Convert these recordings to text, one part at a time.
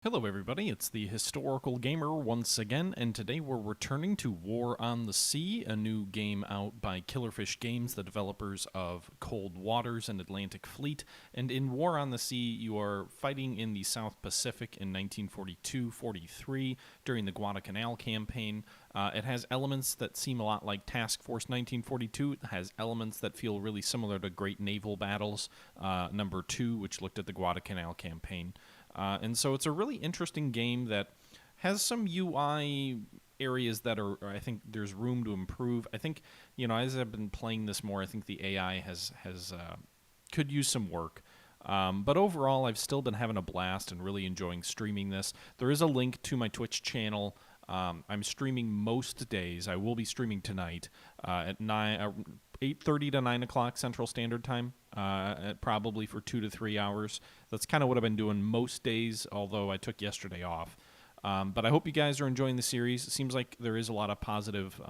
Hello everybody, it's the Historical Gamer once again, and today we're returning to War on the Sea, a new game out by Killerfish Games, the developers of Cold Waters and Atlantic Fleet. And in War on the Sea, you are fighting in the South Pacific in 1942-43 during the Guadalcanal campaign. It has elements that seem a lot like Task Force 1942. It has elements that feel really similar to Great Naval Battles, number 2, which looked at the Guadalcanal campaign. And so it's a really interesting game that has some UI areas that are, I think there's room to improve. I think, you know, as I've been playing this more, I think the AI could use some work. But overall, I've still been having a blast and really enjoying streaming this. There is a link to my Twitch channel. I'm streaming most days. I will be streaming tonight at 8:30 to 9 o'clock Central Standard Time, probably for 2 to 3 hours. That's kind of what I've been doing most days, although I took yesterday off. But I hope you guys are enjoying the series. It seems like there is a lot of positive,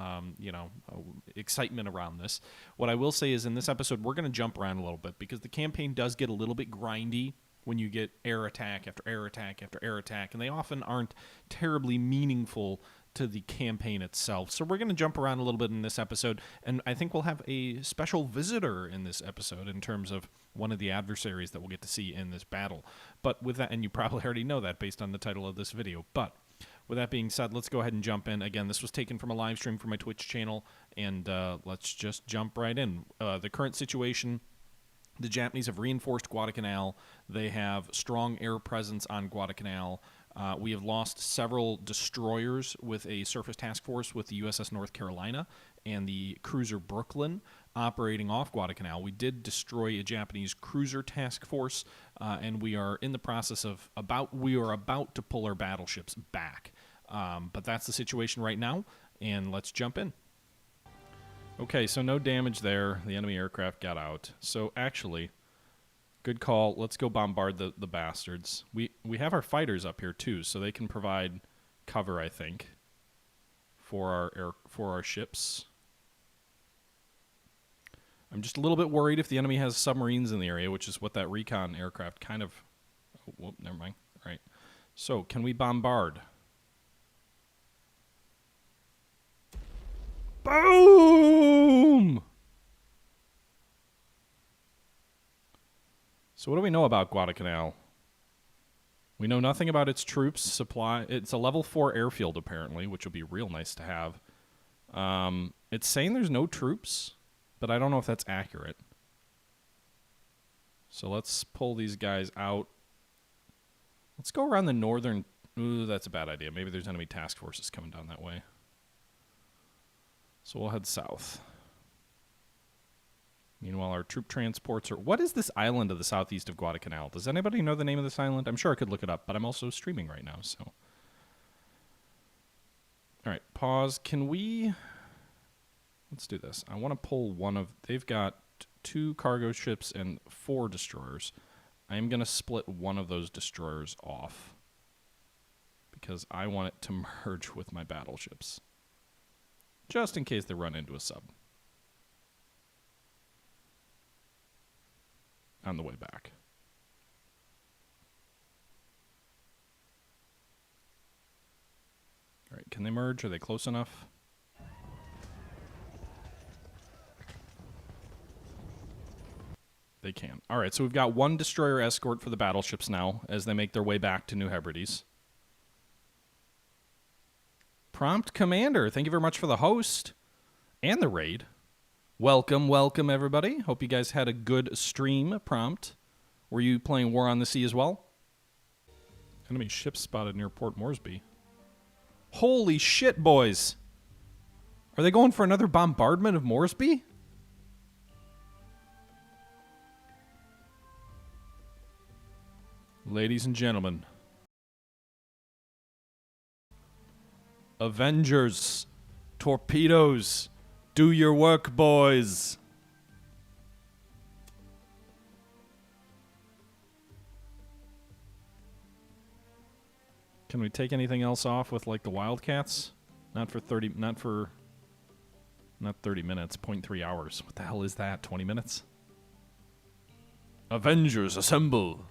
excitement around this. What I will say is in this episode, we're going to jump around a little bit because the campaign does get a little bit grindy when you get air attack after air attack after air attack, and they often aren't terribly meaningful to the campaign itself. So we're going to jump around a little bit in this episode, and I think we'll have a special visitor in this episode in terms of one of the adversaries that we'll get to see in this battle. But with that, and you probably already know that based on the title of this video, but with that being said, let's go ahead and jump in. Again, this was taken from a live stream from my Twitch channel, and let's just jump right in. The current situation: the Japanese have reinforced Guadalcanal. They have strong air presence on Guadalcanal. We have lost several destroyers with a surface task force with the USS North Carolina and the cruiser Brooklyn operating off Guadalcanal. We did destroy a Japanese cruiser task force, and we are in the process of about to pull our battleships back. But that's the situation right now, and let's jump in. Okay, so no damage there. The enemy aircraft got out. So actually, good call. Let's go bombard the bastards. We have our fighters up here too, so they can provide cover, I think, for our ships. I'm just a little bit worried if the enemy has submarines in the area, which is what that recon aircraft kind of. Oh, whoop, never mind. All right. So can we bombard? Boom! So what do we know about Guadalcanal? We know nothing about its troops, supply. It's a level 4 airfield, apparently, which would be real nice to have. It's saying there's no troops, but I don't know if that's accurate. So let's pull these guys out. Let's go around the northern... Ooh, that's a bad idea. Maybe there's enemy task forces coming down that way. So we'll head south. Meanwhile, our troop transports are... What is this island to the southeast of Guadalcanal? Does anybody know the name of this island? I'm sure I could look it up, but I'm also streaming right now, so... All right, pause. Can we... Let's do this. I want to pull one of... They've got 2 cargo ships and 4 destroyers. I'm going to split one of those destroyers off because I want it to merge with my battleships, just in case they run into a sub on the way back. All right, can they merge? Are they close enough? They can. All right, so we've got 1 destroyer escort for the battleships now as they make their way back to New Hebrides. Prompt Commander, thank you very much for the host and the raid. Welcome, welcome, everybody. Hope you guys had a good stream, Prompt. Were you playing War on the Sea as well? Enemy ship spotted near Port Moresby. Holy shit, boys. Are they going for another bombardment of Moresby? Ladies and gentlemen. Avengers. Torpedoes. Do your work, boys. Can we take anything else off with like the Wildcats? Not 30 minutes, 0.3 hours. What the hell is that? 20 minutes? Avengers assemble.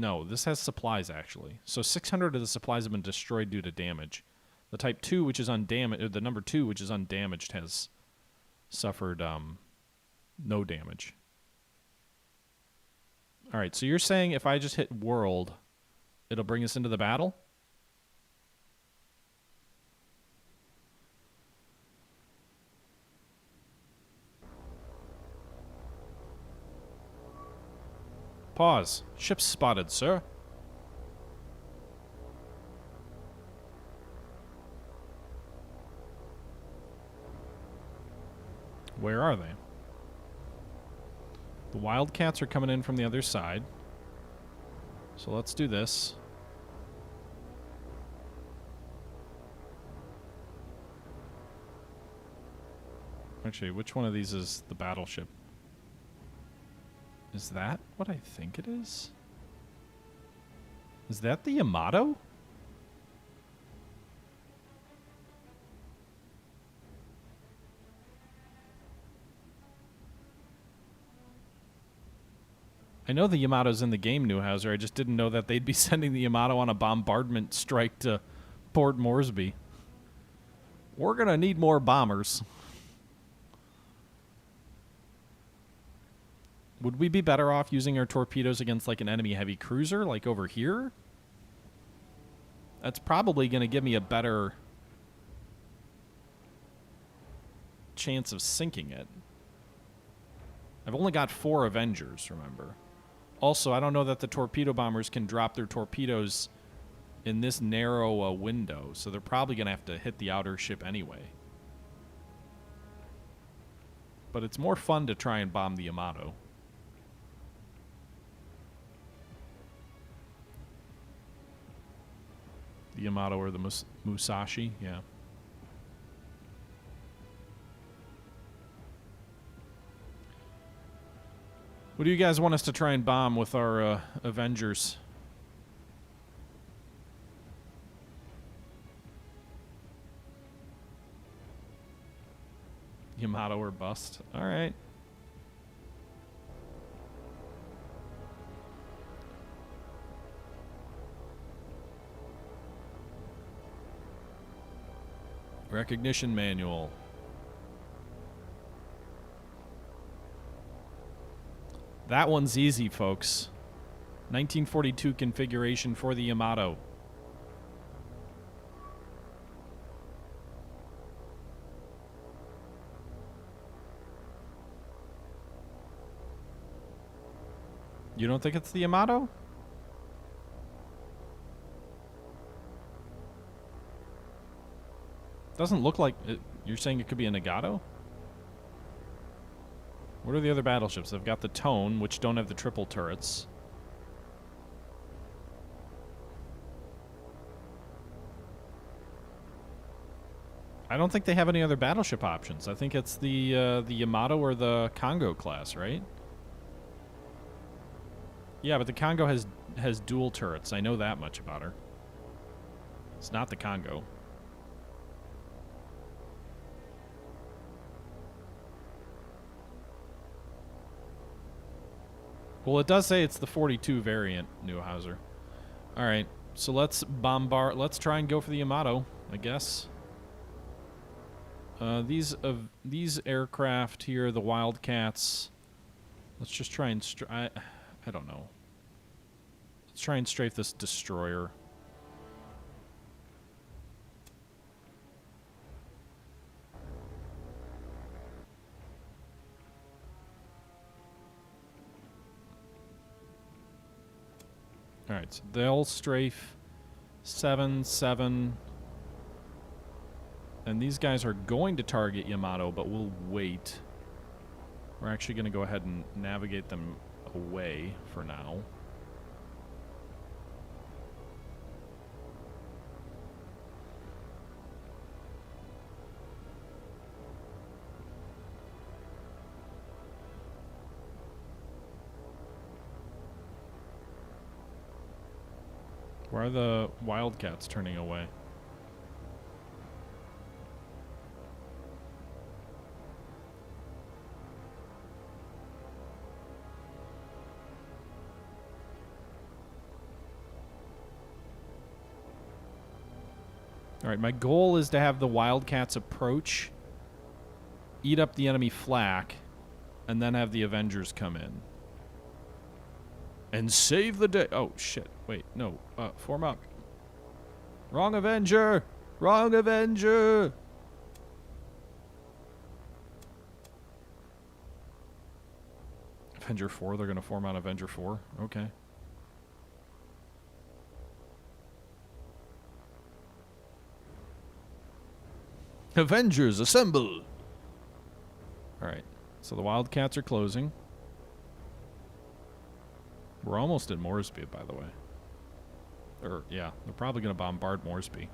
No, this has supplies, actually. So 600 of the supplies have been destroyed due to damage. The Type 2, which is undamaged, or the number 2, which is undamaged, has suffered no damage. All right, so you're saying if I just hit world, it'll bring us into the battle? Pause. Ship spotted, sir. Where are they? The Wildcats are coming in from the other side. So let's do this. Actually, which one of these is the Battleship? Is that what I think it is? Is that the Yamato? I know the Yamato's in the game, Newhouser. I just didn't know that they'd be sending the Yamato on a bombardment strike to Port Moresby. We're gonna need more bombers. Would we be better off using our torpedoes against like an enemy heavy cruiser, like over here? That's probably going to give me a better chance of sinking it. I've only got 4 Avengers, remember. Also, I don't know that the torpedo bombers can drop their torpedoes in this narrow window, so they're probably going to have to hit the outer ship anyway. But it's more fun to try and bomb the Yamato. The Yamato or the Musashi, yeah. What do you guys want us to try and bomb with our Avengers? Yamato or bust. All right. Recognition manual. That one's easy, folks. 1942 configuration for the Yamato. You don't think it's the Yamato? Doesn't look like it. You're saying it could be a Nagato? What are the other battleships? They've got the Tone, which don't have the triple turrets. I don't think they have any other battleship options. I think it's the Yamato or the Congo class, right? Yeah, but the Congo has dual turrets. I know that much about her. It's not the Congo. Well, it does say it's the 42 variant, Newhouser. All right, so let's bombard. Let's try and go for the Yamato, I guess. These aircraft here, the Wildcats. Let's just try and I don't know. Let's try and strafe this destroyer. All right, so they'll strafe 7, 7. And these guys are going to target Yamato, but we'll wait. We're actually going to go ahead and navigate them away for now. Why are the Wildcats turning away? All right, my goal is to have the Wildcats approach, eat up the enemy flak, and then have the Avengers come in. And save the day. Oh, shit. Wait, no. Form up. Wrong Avenger! Wrong Avenger! Avenger 4, they're going to form on Avenger 4? Okay. Avengers, assemble! Alright, so the Wildcats are closing. We're almost at Moresby, by the way. Yeah, they're probably going to bombard Moresby.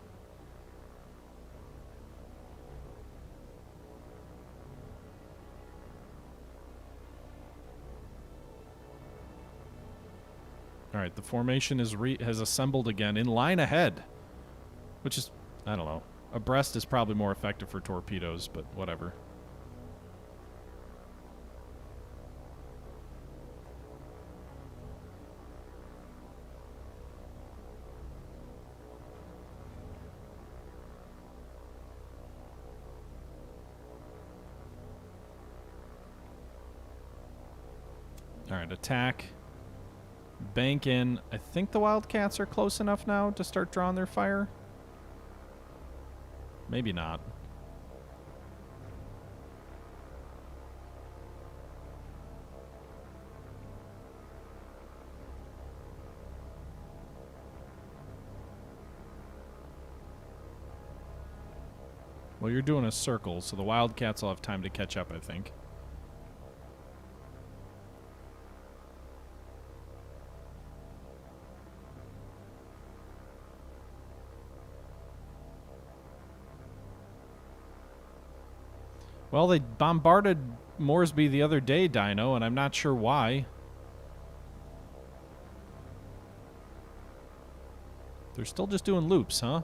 Alright, the formation has assembled again in line ahead. Which is, I don't know. Abreast is probably more effective for torpedoes, but whatever. Alright, attack. Bank in. I think the Wildcats are close enough now to start drawing their fire. Maybe not. Well, you're doing a circle, so the Wildcats will have time to catch up, I think. Well, they bombarded Moresby the other day, Dino, and I'm not sure why. They're still just doing loops, huh?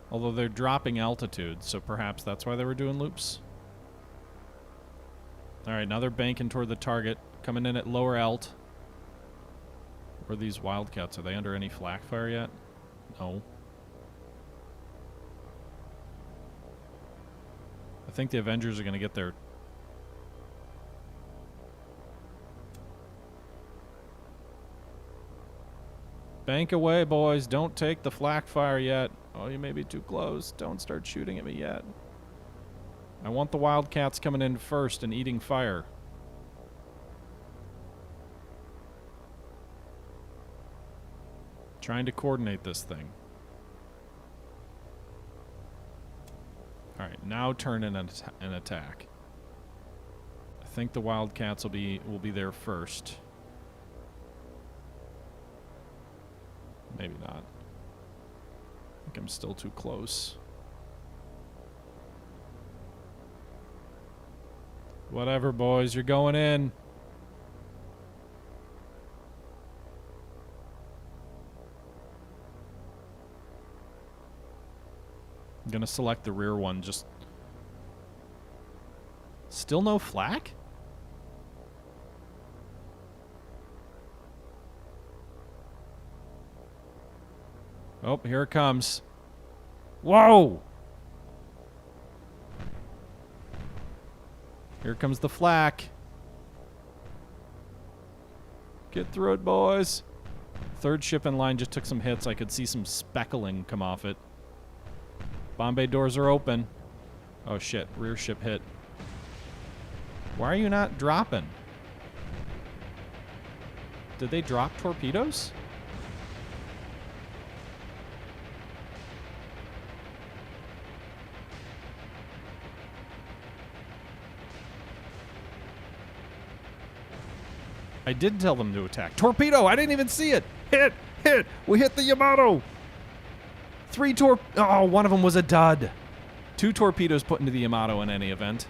Although they're dropping altitude, so perhaps that's why they were doing loops. Alright, now they're banking toward the target. Coming in at lower alt. Where are these Wildcats? Are they under any flak fire yet? No. I think the Avengers are going to get their... Bank away, boys. Don't take the flak fire yet. Oh, you may be too close. Don't start shooting at me yet. I want the Wildcats coming in first and eating fire. Trying to coordinate this thing. Alright, now turn in an attack. I think the Wildcats will be there first. Maybe not. I think I'm still too close. Whatever, boys, you're going in. I'm gonna select the rear one, just... Still no flak? Oh, here it comes. Whoa! Here comes the flak. Get through it, boys. Third ship in line just took some hits. I could see some speckling come off it. Bomb bay doors are open. Oh shit, rear ship hit. Why are you not dropping? Did they drop torpedoes? I did tell them to attack. Torpedo! I didn't even see it! Hit! Hit! We hit the Yamato! Oh, one of them was a dud. 2 torpedoes put into the Yamato in any event.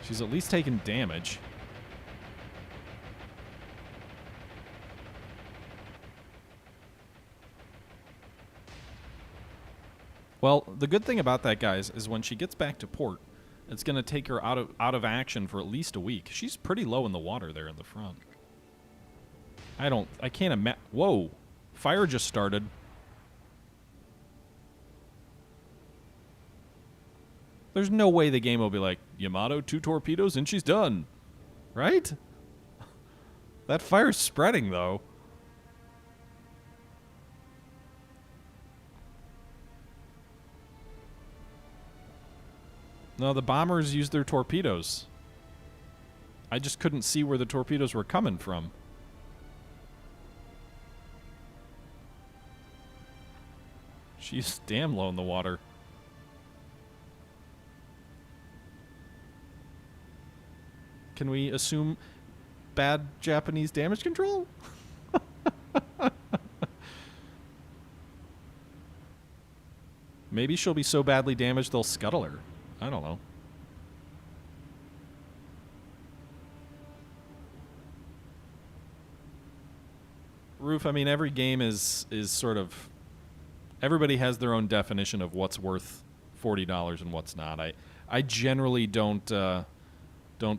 She's at least taken damage. Well, the good thing about that, guys, is when she gets back to port, It's going to take her out of action for at least a week. She's pretty low in the water there in the front. I can't imagine. Whoa. Fire just started. There's no way the game will be like, Yamato, 2 torpedoes, and she's done. Right? That fire's spreading, though. No, the bombers used their torpedoes. I just couldn't see where the torpedoes were coming from. She's damn low in the water. Can we assume bad Japanese damage control? Maybe she'll be so badly damaged they'll scuttle her. I don't know. Roof, I mean, every game is sort of... Everybody has their own definition of what's worth $40 and what's not. I generally don't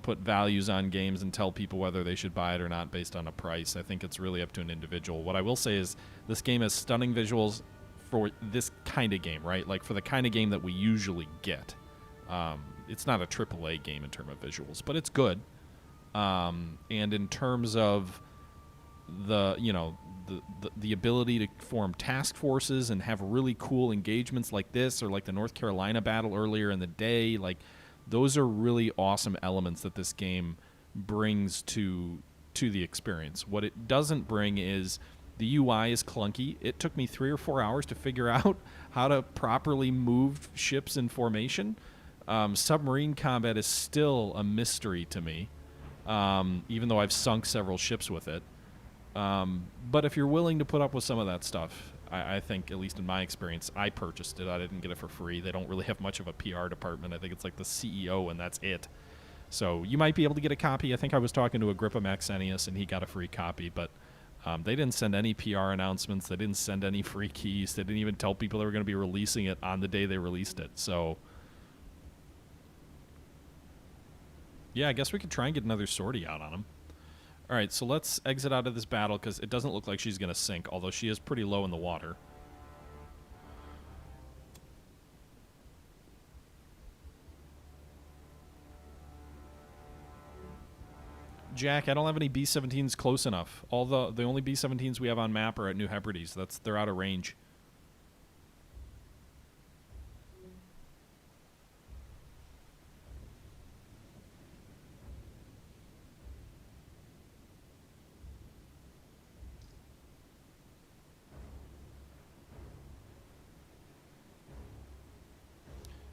put values on games and tell people whether they should buy it or not based on a price. I think it's really up to an individual. What I will say is this game has stunning visuals for this kind of game, right? Like for the kind of game that we usually get. It's not a AAA game in terms of visuals, but it's good. And in terms of the ability to form task forces and have really cool engagements like this, or like the North Carolina battle earlier in the day, like those are really awesome elements that this game brings to the experience. What it doesn't bring is the UI is clunky. It took me 3 or 4 hours to figure out how to properly move ships in formation. Submarine combat is still a mystery to me, even though I've sunk several ships with it. But if you're willing to put up with some of that stuff, I think, at least in my experience, I purchased it. I didn't get it for free. They don't really have much of a PR department. I think it's like the CEO, and that's it. So you might be able to get a copy. I think I was talking to Agrippa Maxenius, and he got a free copy. But they didn't send any PR announcements. They didn't send any free keys. They didn't even tell people they were going to be releasing it on the day they released it. So, yeah, I guess we could try and get another sortie out on them. All right, so let's exit out of this battle because it doesn't look like she's going to sink, although she is pretty low in the water. Jack, I don't have any B-17s close enough. All the only B-17s we have on map are at New Hebrides. They're out of range.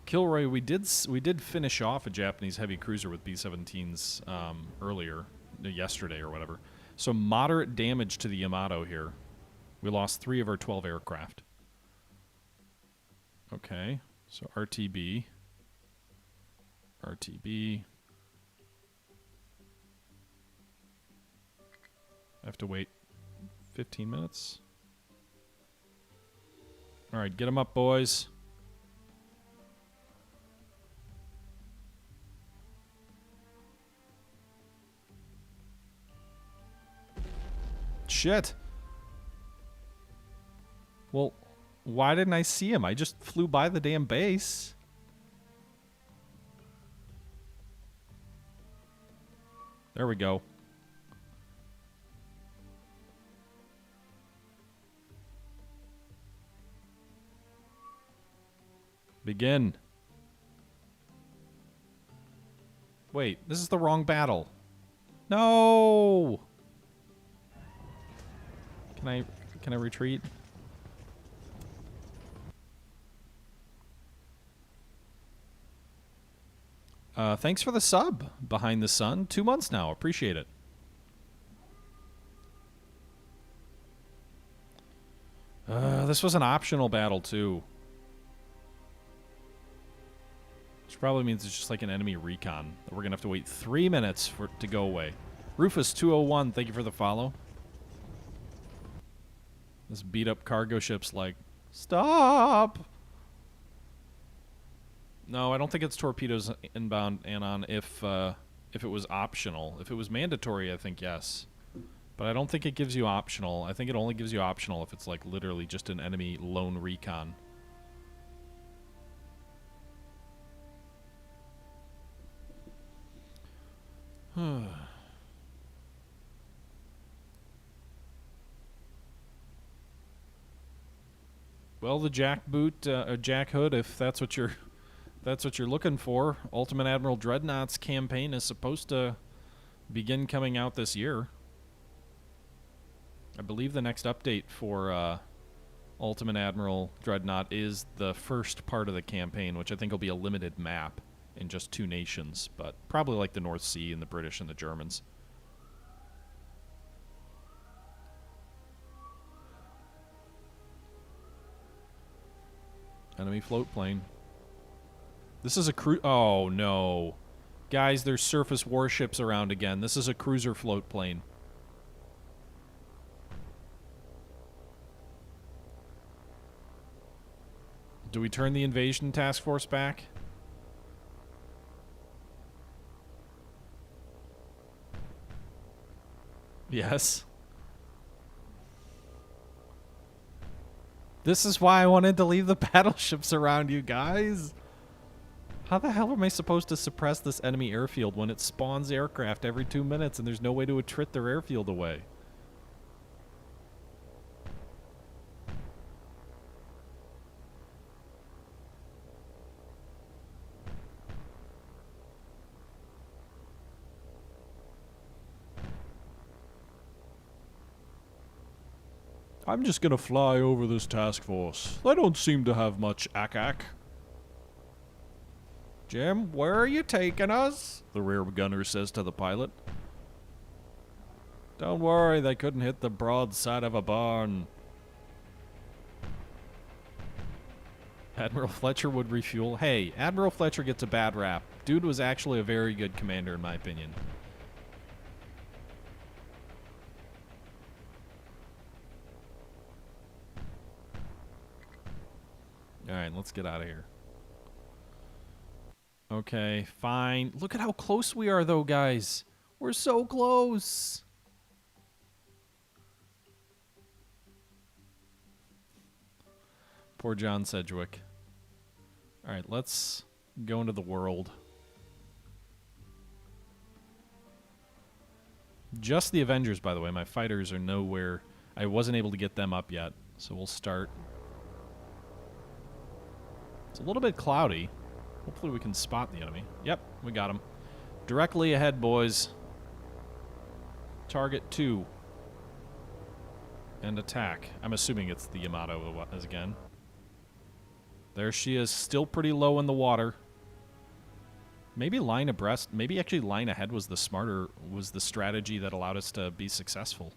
Kilroy, we did finish off a Japanese heavy cruiser with B-17s earlier, yesterday or whatever. So moderate damage to the Yamato here. We lost 3 of our 12 aircraft. Okay, so RTB. RTB. I have to wait 15 minutes. All right, get them up, boys. Shit. Well, why didn't I see him? I just flew by the damn base. There we go. Begin. Wait, this is the wrong battle. No! Can I retreat? Thanks for the sub, Behind the Sun. 2 months now. Appreciate it. This was an optional battle, too. Which probably means it's just like an enemy recon. We're going to have to wait 3 minutes for it to go away. Rufus201, thank you for the follow. This beat-up cargo ship's like, stop! No, I don't think it's torpedoes inbound, Anon, if it was optional. If it was mandatory, I think yes. But I don't think it gives you optional. I think it only gives you optional if it's like literally just an enemy lone recon. Well, the jackboot, jack hood, if that's what you're looking for. Ultimate Admiral Dreadnought's campaign is supposed to begin coming out this year. I believe the next update for Ultimate Admiral Dreadnought is the first part of the campaign, which I think will be a limited map in just 2 nations, but probably like the North Sea and the British and the Germans. Enemy float plane. This is a oh, no. Guys, there's surface warships around again. This is a cruiser float plane. Do we turn the invasion task force back? Yes. This is why I wanted to leave the battleships around, you guys. How the hell am I supposed to suppress this enemy airfield when it spawns aircraft every 2 minutes and there's no way to attrit their airfield away? I'm just gonna fly over this task force. They don't seem to have much ack-ack. Jim, where are you taking us? The rear gunner says to the pilot. Don't worry, they couldn't hit the broadside of a barn. Admiral Fletcher would refuel. Hey, Admiral Fletcher gets a bad rap. Dude was actually a very good commander in my opinion. Alright, let's get out of here. Okay, fine. Look at how close we are, though, guys. We're so close. Poor John Sedgwick. Alright, let's go into the world. Just the Avengers, by the way. My fighters are nowhere. I wasn't able to get them up yet, so we'll start. It's a little bit cloudy. Hopefully we can spot the enemy. Yep, we got him. Directly ahead, boys. Target 2. And attack. I'm assuming it's the Yamato as again. There she is, still pretty low in the water. Maybe line abreast, maybe actually line ahead was the strategy that allowed us to be successful.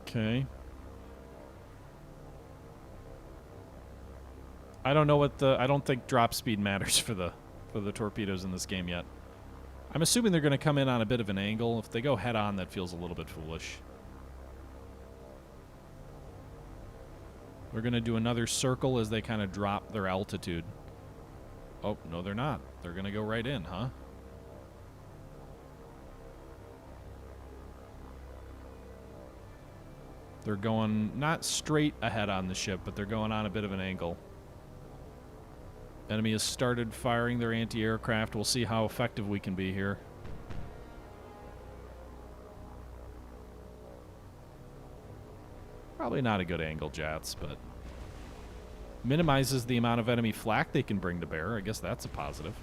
Okay. I don't know what I don't think drop speed matters for the torpedoes in this game yet. I'm assuming they're going to come in on a bit of an angle. If they go head on, that feels a little bit foolish. They're going to do another circle as they kind of drop their altitude. Oh, no, they're not. They're going to go right in, huh? They're going not straight ahead on the ship, but they're going on a bit of an angle. Enemy has started firing their anti-aircraft. We'll see how effective we can be here. Probably not a good angle, Jats, but minimizes the amount of enemy flak they can bring to bear. I guess that's a positive.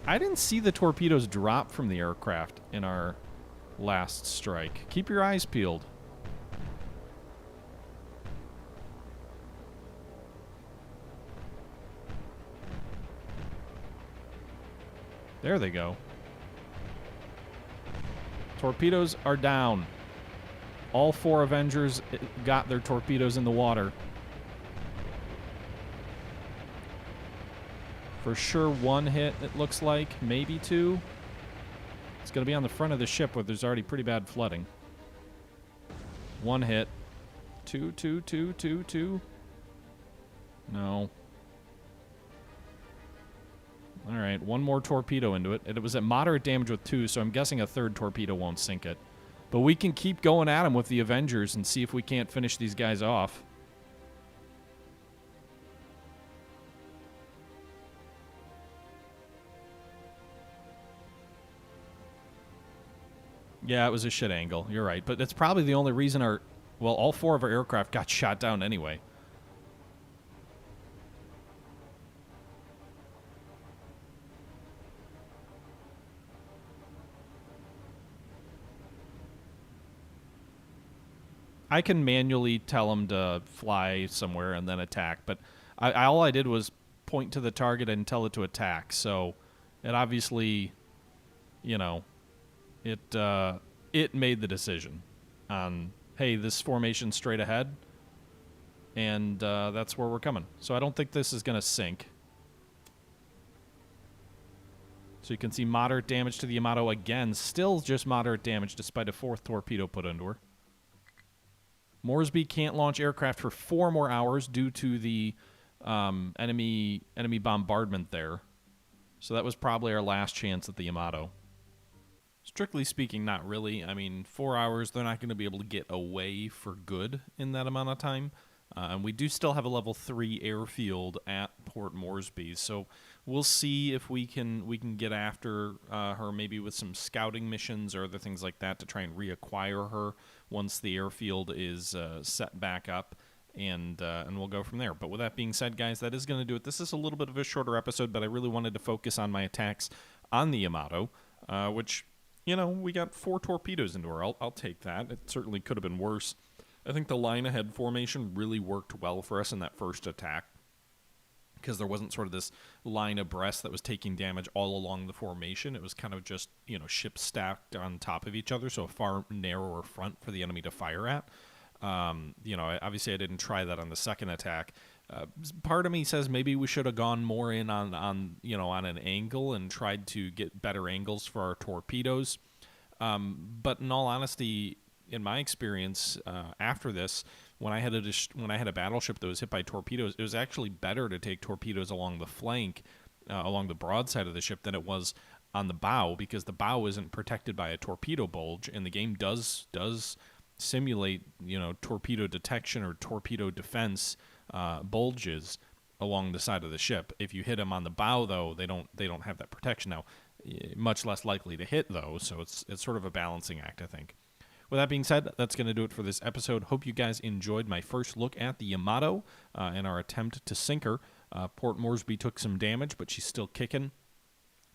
I didn't see the torpedoes drop from the aircraft in our last strike. Keep your eyes peeled. There they go. Torpedoes are down. All 4 Avengers got their torpedoes in the water. For sure 1 hit, it looks like. Maybe 2. It's going to be on the front of the ship where there's already pretty bad flooding. 1 hit. 2, 2, 2, 2, 2. No. All right, 1 more torpedo into it. It was at moderate damage with 2, so I'm guessing a 3rd torpedo won't sink it. But we can keep going at them with the Avengers and see if we can't finish these guys off. Yeah, it was a shit angle. You're right. But that's probably the only reason all 4 of our aircraft got shot down anyway. I can manually tell them to fly somewhere and then attack, but all I did was point to the target and tell it to attack. So it obviously, you know, it made the decision on, hey, this formation straight ahead, and that's where we're coming. So I don't think this is going to sink. So you can see moderate damage to the Yamato again. Still just moderate damage despite a 4th torpedo put into her. Moresby can't launch aircraft for 4 more hours due to the enemy bombardment there. So that was probably our last chance at the Yamato. Strictly speaking, not really. I mean, 4 hours, they're not going to be able to get away for good in that amount of time. And we do still have a level 3 airfield at Port Moresby, so we'll see if we can get after her maybe with some scouting missions or other things like that to try and reacquire her once the airfield is set back up, and we'll go from there. But with that being said, guys, that is going to do it. This is a little bit of a shorter episode, but I really wanted to focus on my attacks on the Yamato, which, you know, we got 4 torpedoes into her. I'll take that. It certainly could have been worse. I think the line ahead formation really worked well for us in that first attack because there wasn't sort of this line abreast that was taking damage all along the formation. It was kind of just, you know, ships stacked on top of each other, so a far narrower front for the enemy to fire at. You know, obviously I didn't try that on the second attack. Part of me says maybe we should have gone more in on you know, on an angle and tried to get better angles for our torpedoes. But in all honesty, in my experience, after this, when I had a battleship that was hit by torpedoes, it was actually better to take torpedoes along the flank, along the broadside of the ship, than it was on the bow, because the bow isn't protected by a torpedo bulge, and the game does simulate, you know, torpedo detection or torpedo defense bulges along the side of the ship. If you hit them on the bow, though, they don't have that protection. Now, much less likely to hit, though, so it's sort of a balancing act, I think. With that being said, that's going to do it for this episode. Hope you guys enjoyed my first look at the Yamato and our attempt to sink her. Port Moresby took some damage, but she's still kicking.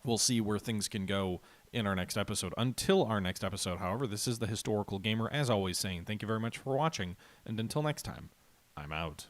We'll see where things can go in our next episode. Until our next episode, however, this is the Historical Gamer, as always, saying thank you very much for watching, and until next time, I'm out.